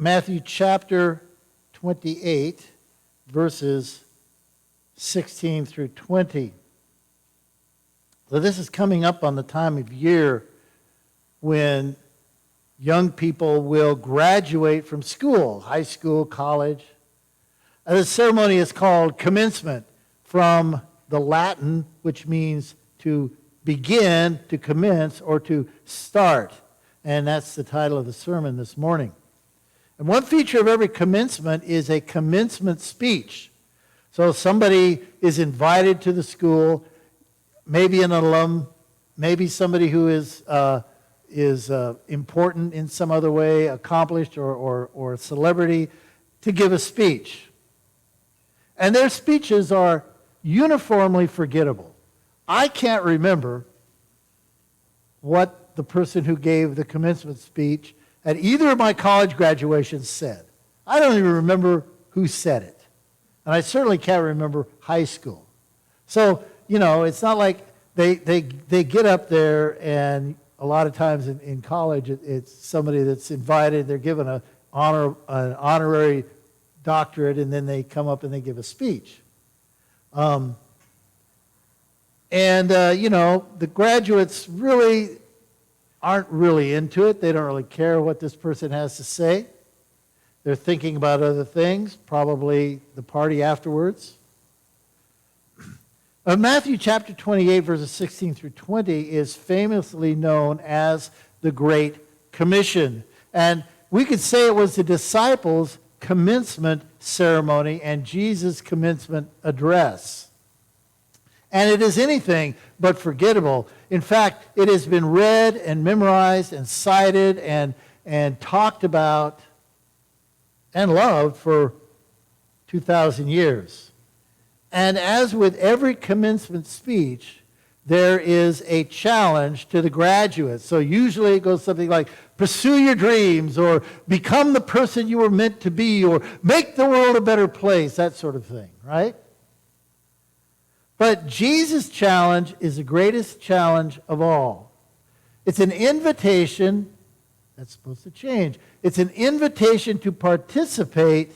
Matthew chapter 28, verses 16 through 20. So this is coming up on the time of year when young people will graduate from school, high school, college. And the ceremony is called Commencement, from the Latin, which means to begin, to commence, or to start. And that's the title of the sermon this morning. And one feature of every commencement is a commencement speech. So somebody is invited to the school, maybe an alum, maybe somebody who is important in some other way, accomplished or a celebrity, to give a speech. And their speeches are uniformly forgettable. I can't remember what the person who gave the commencement speech at either of my college graduations said. I don't even remember who said it. And I certainly can't remember high school. So, it's not like they get up there, and a lot of times in college it's somebody that's invited, they're given an honorary doctorate, and then they come up and they give a speech. The graduates really aren't really into it. They don't really care what this person has to say. They're thinking about other things, probably the party afterwards. Matthew chapter 28, verses 16 through 20 is famously known as the Great Commission. And we could say it was the disciples' commencement ceremony and Jesus' commencement address. And it is anything but forgettable. In fact, it has been read and memorized and cited and talked about and loved for 2,000 years. And as with every commencement speech, there is a challenge to the graduates. So usually it goes something like, pursue your dreams, or become the person you were meant to be, or make the world a better place, that sort of thing, right? But Jesus' challenge is the greatest challenge of all. It's an invitation, that's supposed to change. It's an invitation to participate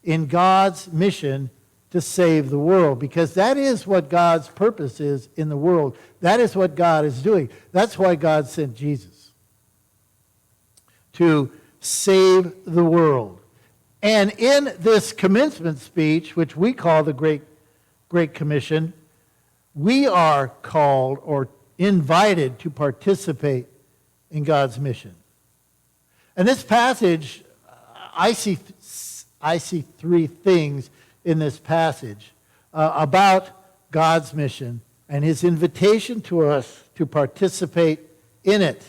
in God's mission to save the world, because that is what God's purpose is in the world. That is what God is doing. That's why God sent Jesus, to save the world. And in this commencement speech, which we call the Great Commission, we are called or invited to participate in God's mission. And this passage, I see three things in this passage about God's mission and his invitation to us to participate in it.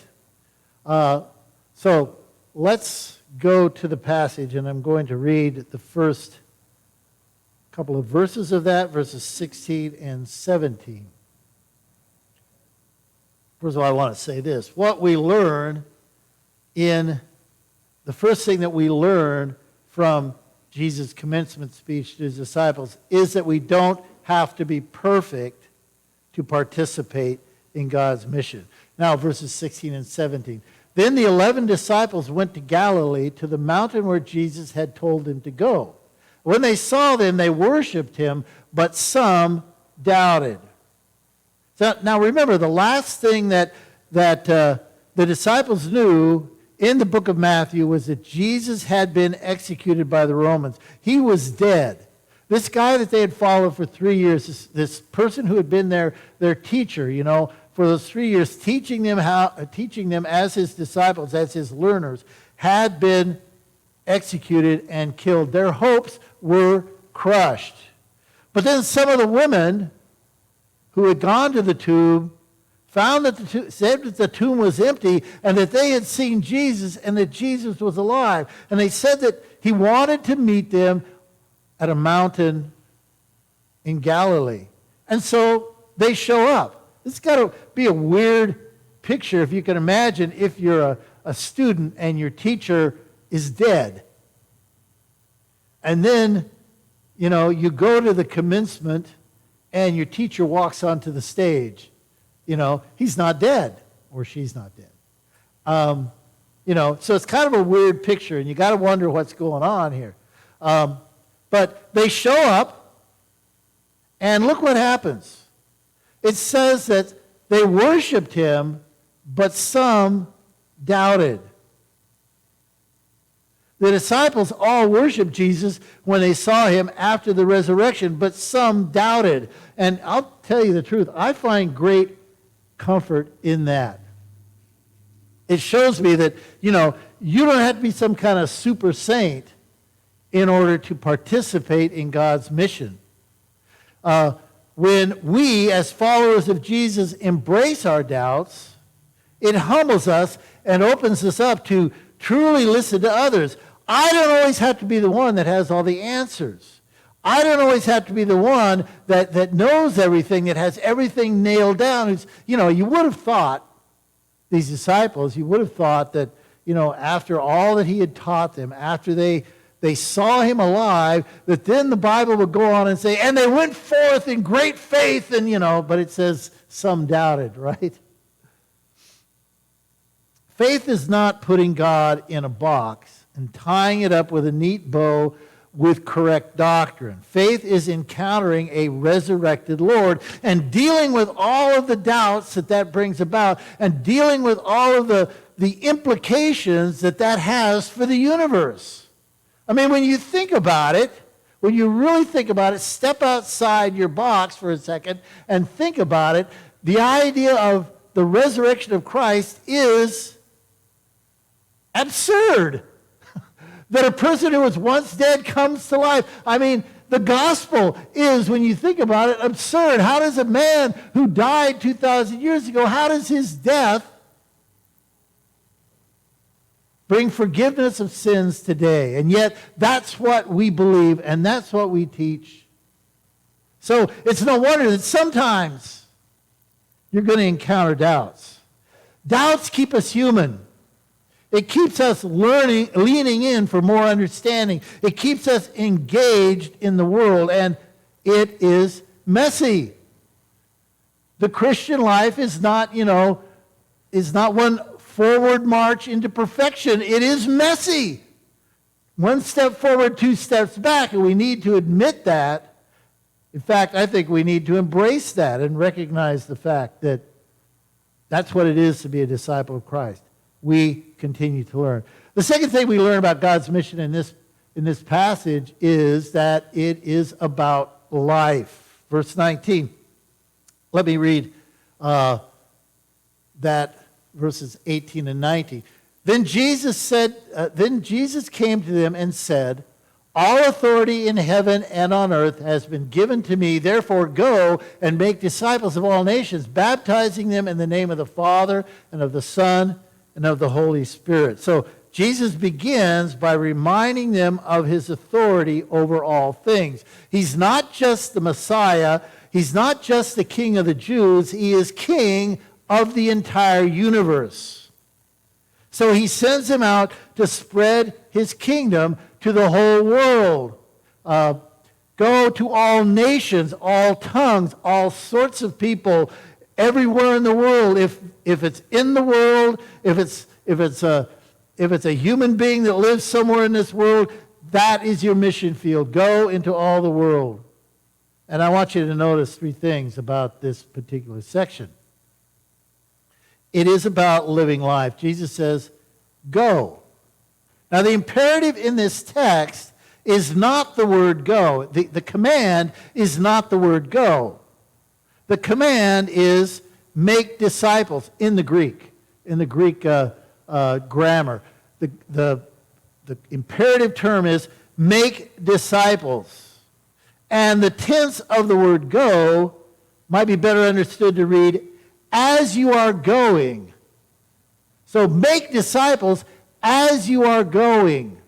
So let's go to the passage, and I'm going to read the first couple of verses of that, verses 16 and 17. First of all, I want to say this. The first thing that we learn from Jesus' commencement speech to his disciples is that we don't have to be perfect to participate in God's mission. Now, verses 16 and 17. Then the 11 disciples went to Galilee, to the mountain where Jesus had told them to go. When they saw them, they worshipped him, but some doubted. So, now remember, the last thing that the disciples knew in the book of Matthew was that Jesus had been executed by the Romans. He was dead. This guy that they had followed for 3 years, this person who had been their teacher, for those 3 years, teaching them as his disciples, as his learners, had been executed and killed. Their hopes were crushed. But then some of the women who had gone to the tomb found that said that the tomb was empty, and that they had seen Jesus and that Jesus was alive. And they said that he wanted to meet them at a mountain in Galilee. And so they show up. It's got to be a weird picture, if you can imagine, if you're a student and your teacher is dead. And then, you go to the commencement and your teacher walks onto the stage. He's not dead, or she's not dead. So it's kind of a weird picture, and you got to wonder what's going on here. But they show up, and look what happens. It says that they worshiped him, but some doubted. The disciples all worshiped Jesus when they saw him after the resurrection, but some doubted. And I'll tell you the truth, I find great comfort in that. It shows me that, you don't have to be some kind of super saint in order to participate in God's mission. When we, as followers of Jesus, embrace our doubts, it humbles us and opens us up to truly listen to others. I don't always have to be the one that has all the answers. I don't always have to be the one that knows everything, that has everything nailed down. You would have thought, these disciples, you would have thought that, after all that he had taught them, after they saw him alive, that then the Bible would go on and say, and they went forth in great faith, and, but it says some doubted, right? Faith is not putting God in a box and tying it up with a neat bow with correct doctrine. Faith is encountering a resurrected Lord and dealing with all of the doubts that brings about, and dealing with all of the implications that has for the universe. I mean, when you think about it, when you really think about it, step outside your box for a second and think about it, the idea of the resurrection of Christ is absurd. That a person who was once dead comes to life. I mean, the gospel is, when you think about it, absurd. How does a man who died 2,000 years ago, how does his death bring forgiveness of sins today? And yet, that's what we believe, and that's what we teach. So it's no wonder that sometimes you're going to encounter doubts. Doubts keep us human. It keeps us leaning in for more understanding. It keeps us engaged in the world, and it is messy. The Christian life is not one forward march into perfection. It is messy. One step forward, two steps back, and we need to admit that. In fact, I think we need to embrace that and recognize the fact that that's what it is to be a disciple of Christ. We continue to learn. The second thing we learn about God's mission in this passage is that it is about life. Verse 19. Let me read that, verses 18 and 19. Then Jesus came to them and said, "All authority in heaven and on earth has been given to me. Therefore go and make disciples of all nations, baptizing them in the name of the Father and of the Son and of the Holy Spirit." So Jesus begins by reminding them of his authority over all things. He's not just the Messiah. He's not just the King of the Jews. He is King of the entire universe. So he sends them out to spread his kingdom to the whole world. Go to all nations, all tongues, all sorts of people, everywhere in the world. If it's in the world, if it's a human being that lives somewhere in this world, that is your mission field. Go into all the world. And I want you to notice three things about this particular section. It is about living life. Jesus says, go. Now, the imperative in this text is not the word go. The command is not the word go. The command is make disciples in the Greek grammar. The imperative term is make disciples. And the tense of the word go might be better understood to read, as you are going. So make disciples as you are going.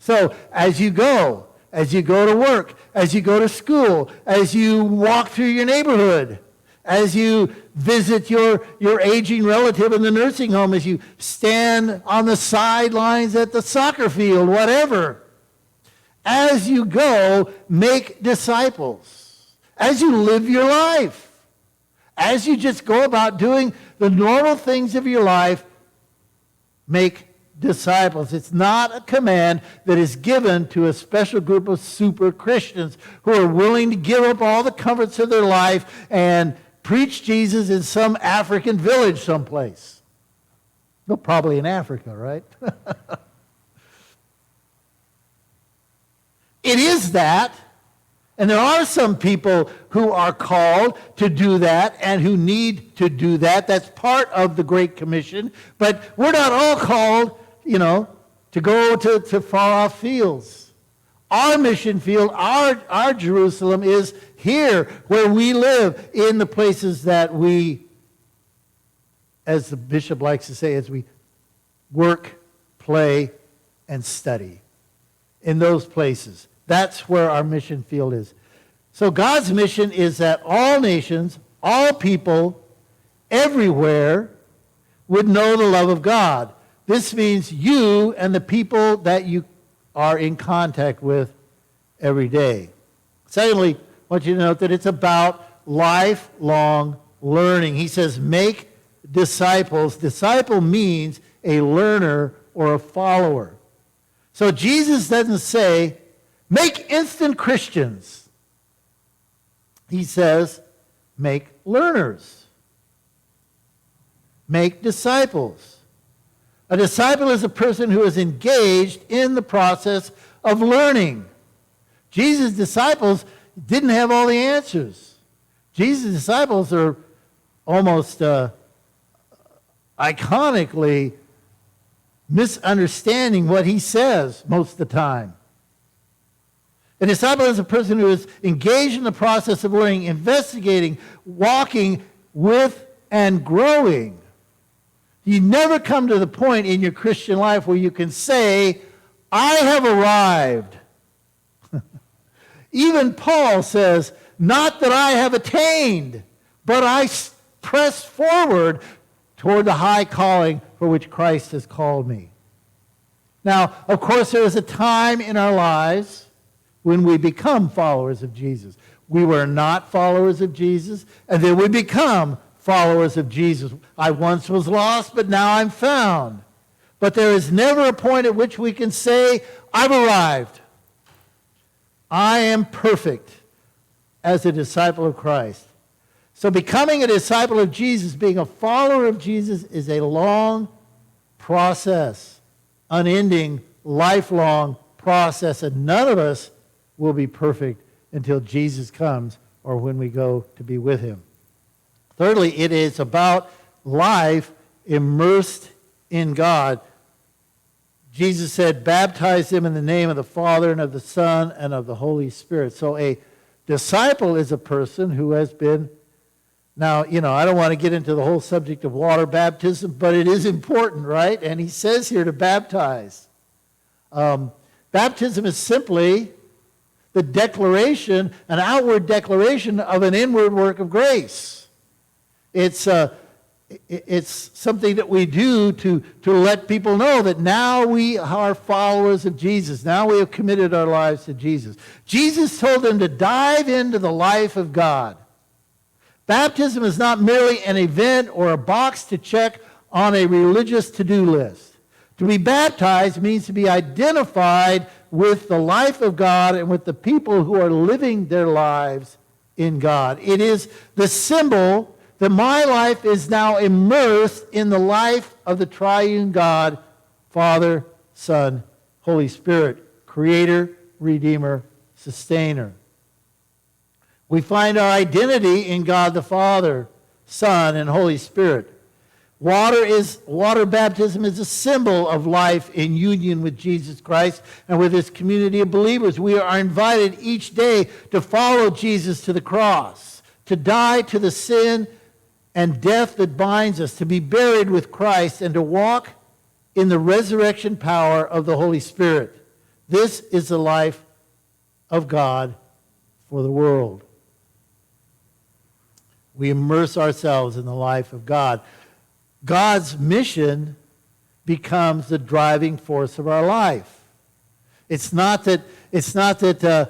So as you go to work, as you go to school, as you walk through your neighborhood, as you visit your aging relative in the nursing home, as you stand on the sidelines at the soccer field, whatever. As you go, make disciples. As you live your life. As you just go about doing the normal things of your life, make disciples. It's not a command that is given to a special group of super Christians who are willing to give up all the comforts of their life and preach Jesus in some African village someplace. Well, probably in Africa, right? It is that. And there are some people who are called to do that and who need to do that. That's part of the Great Commission. But we're not all called, to go to far-off fields. Our mission field, our Jerusalem is here where we live, in the places that we, as the bishop likes to say, as we work, play, and study. In those places. That's where our mission field is. So God's mission is that all nations, all people, everywhere would know the love of God. This means you and the people that you are in contact with every day. Secondly, I want you to note that it's about lifelong learning. He says, make disciples. Disciple means a learner or a follower. So Jesus doesn't say, make instant Christians. He says, make learners. Make disciples. A disciple is a person who is engaged in the process of learning. Jesus' disciples didn't have all the answers. Jesus' disciples are almost iconically misunderstanding what he says most of the time. A disciple is a person who is engaged in the process of learning, investigating, walking with, and growing. You never come to the point in your Christian life where you can say, I have arrived. Even Paul says, not that I have attained, but I press forward toward the high calling for which Christ has called me. Now, of course, there is a time in our lives when we become followers of Jesus. We were not followers of Jesus, and then we become followers of Jesus. I once was lost, but now I'm found. But there is never a point at which we can say, I've arrived. I am perfect as a disciple of Christ. So becoming a disciple of Jesus, being a follower of Jesus, is a long process, unending, lifelong process, and none of us will be perfect until Jesus comes or when we go to be with him. Thirdly, it is about life immersed in God. Jesus said, baptize them in the name of the Father and of the Son and of the Holy Spirit. So a disciple is a person who has been, now, I don't want to get into the whole subject of water baptism, but it is important, right? And he says here to baptize. Baptism is simply the declaration, an outward declaration of an inward work of grace. It's something that we do to let people know that now we are followers of Jesus. Now we have committed our lives to Jesus. Jesus told them to dive into the life of God. Baptism is not merely an event or a box to check on a religious to-do list. To be baptized means to be identified with the life of God and with the people who are living their lives in God. It is the symbol that my life is now immersed in the life of the triune God, Father, Son, Holy Spirit, Creator, Redeemer, Sustainer. We find our identity in God the Father, Son, and Holy Spirit. Water baptism is a symbol of life in union with Jesus Christ and with his community of believers. We are invited each day to follow Jesus to the cross, to die to the sin and death that binds us, to be buried with Christ, and to walk in the resurrection power of the Holy Spirit. This is the life of God for the world. We immerse ourselves in the life of God. God's mission becomes the driving force of our life. It's not that it's not that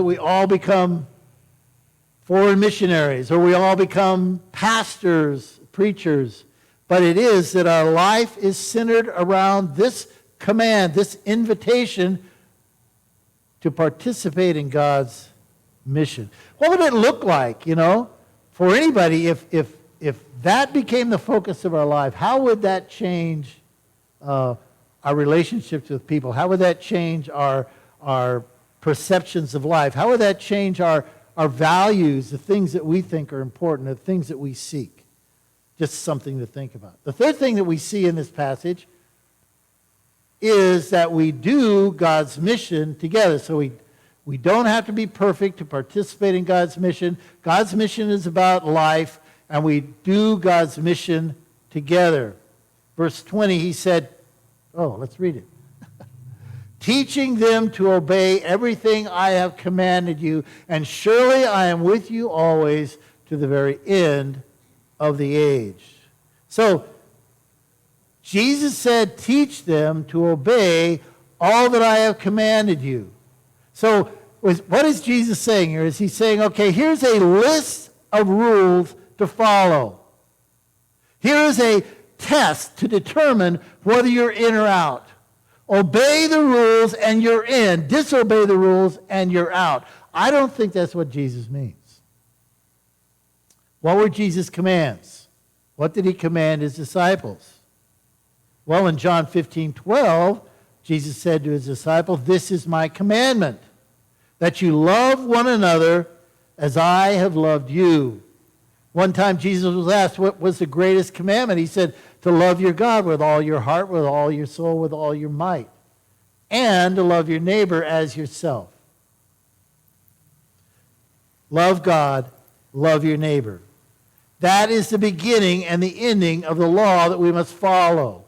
we all become foreign missionaries or we all become pastors, preachers, but it is that our life is centered around this command, this invitation to participate in God's mission. What would it look like, for anybody if that became the focus of our life? How would that change our relationships with people? How would that change our perceptions of life? How would that change our values, the things that we think are important, the things that we seek? Just something to think about. The third thing that we see in this passage is that we do God's mission together. So we don't have to be perfect to participate in God's mission. God's mission is about life, and we do God's mission together. Verse 20, he said, let's read it. Teaching them to obey everything I have commanded you, and surely I am with you always to the very end of the age. So, Jesus said, teach them to obey all that I have commanded you. So, what is Jesus saying here? Is he saying, okay, here's a list of rules to follow. Here is a test to determine whether you're in or out. Obey the rules and you're in. Disobey the rules and you're out. I don't think that's what Jesus means. What were Jesus' commands? What did he command his disciples? Well, in John 15:12, Jesus said to his disciples, this is my commandment, that you love one another as I have loved you. One time Jesus was asked, what was the greatest commandment? He said, to love your God with all your heart, with all your soul, with all your might, and to love your neighbor as yourself. Love God, love your neighbor. That is the beginning and the ending of the law that we must follow.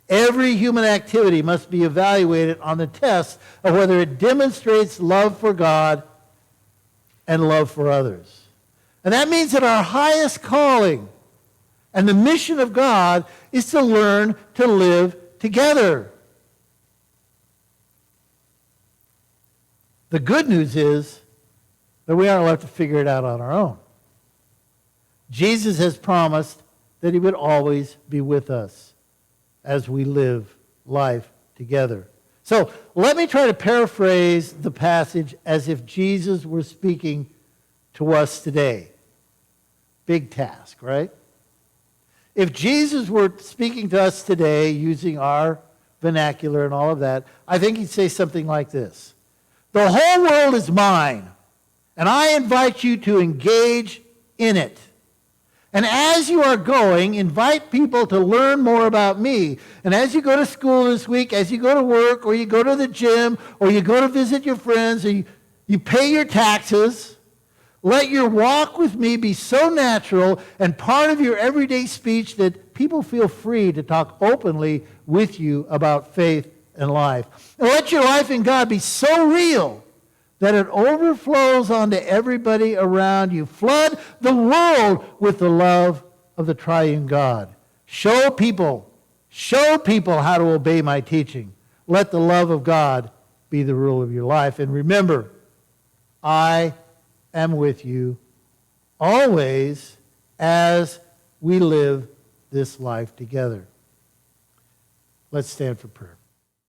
Every human activity must be evaluated on the test of whether it demonstrates love for God and love for others. And that means that our highest calling and the mission of God is to learn to live together. The good news is that we aren't left to figure it out on our own. Jesus has promised that he would always be with us as we live life together. So let me try to paraphrase the passage as if Jesus were speaking to us today. Big task, right? If Jesus were speaking to us today using our vernacular and all of that, I think he'd say something like this. The whole world is mine, and I invite you to engage in it. And as you are going, invite people to learn more about me. And as you go to school this week, as you go to work, or you go to the gym, or you go to visit your friends, or you pay your taxes, let your walk with me be so natural and part of your everyday speech that people feel free to talk openly with you about faith and life. And let your life in God be so real that it overflows onto everybody around you. Flood the world with the love of the triune God. Show people how to obey my teaching. Let the love of God be the rule of your life. And remember, I am with you always as we live this life together. Let's stand for prayer.